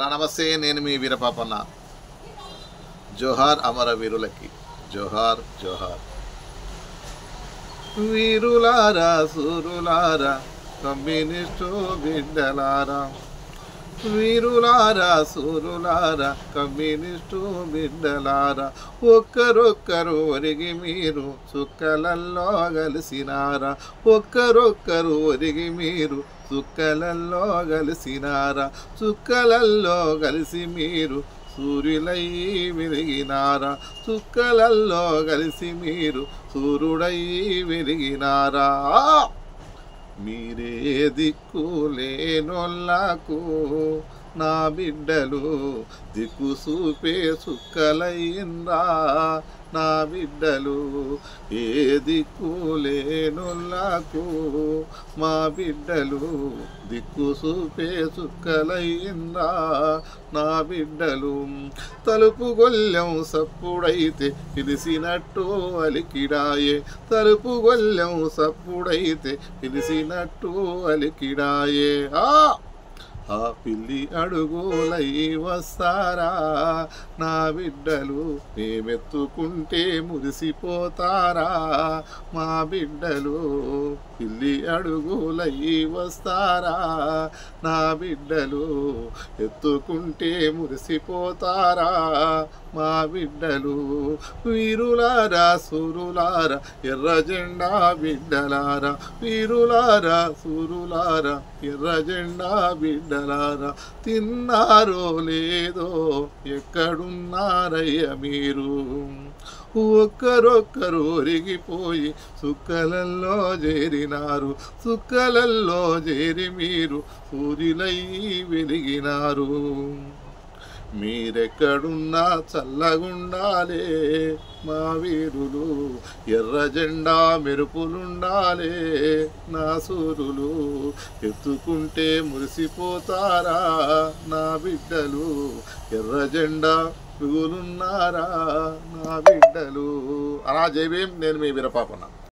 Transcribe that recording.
అన్న నమస్తే, నేను మీ వీరపాపన్న. జోహార్ అమరవీరులకి, జోహార్ జోహార్. వీరులారా సూరులారా కమ్యూనిస్టు బిడ్డలారా, వీరులారా సూరులారా కమ్యూనిస్టు బిడ్డలారా, ఒక్కరొక్కరు ఒరిగి మీరు చుక్కలల్లో కలిసినారా, ఒక్కరొక్కరు ఒరిగి మీరు చుక్కలల్లో కలిసినారా, చుక్కలల్లో కలిసి మీరు సూర్యులై వెలిగినారా, చుక్కలల్లో కలిసి మీరు సూర్యుడై వెలిగినారా. మీరే దిక్కు లేనోళ్ళకు నా బిడ్డలు దిక్కు చూపే చుక్కలయ్యిందా, నా బిడ్డలు ఏ దిక్కు లేనోళ్ళకు మా బిడ్డలు దిక్కు చూపే చుక్కలయ్యిందా, నా బిడ్డలు. తలుపు గొల్లెం సప్పుడైతే పిలిచినట్టు అలికిడాయే, తలుపు గొల్లెం సప్పుడైతే పిలిచినట్టు అలికిడాయే. ఆ పిల్లి అడుగులై వస్తారా నా బిడ్డలు, మేమెత్తుకుంటే మురిసిపోతారా మా బిడ్డలు, పిల్లి అడుగులై వస్తారా నా బిడ్డలు, ఎత్తుకుంటే మురిసిపోతారా మా బిడ్డలు. వీరులారా సూరులారా ఎర్ర జెండా బిడ్డలారా, వీరులారా సూరులారా ఎర్ర జెండా బిడ్డలారా, తిన్నారో లేదో ఎక్కడున్నారయ్య మీరు, ఒక్కరొక్కరు ఒరిగిపోయి చుక్కలల్లో చేరినారు, చుక్కలల్లో చేరి మీరు సూర్యులై వెలిగినారు. మీరెక్కడున్నా చల్లగుండాలే మా వీరులు, ఎర్ర జెండా మెరుపులుండాలే నా సూరులు, ఎత్తుకుంటే మురిసిపోతారా నా బిడ్డలు, ఎర్ర జెండా పువ్వులున్నారా నా బిడ్డలు. అలా జై భీమ్. నేను మీ వీరపాపన్న.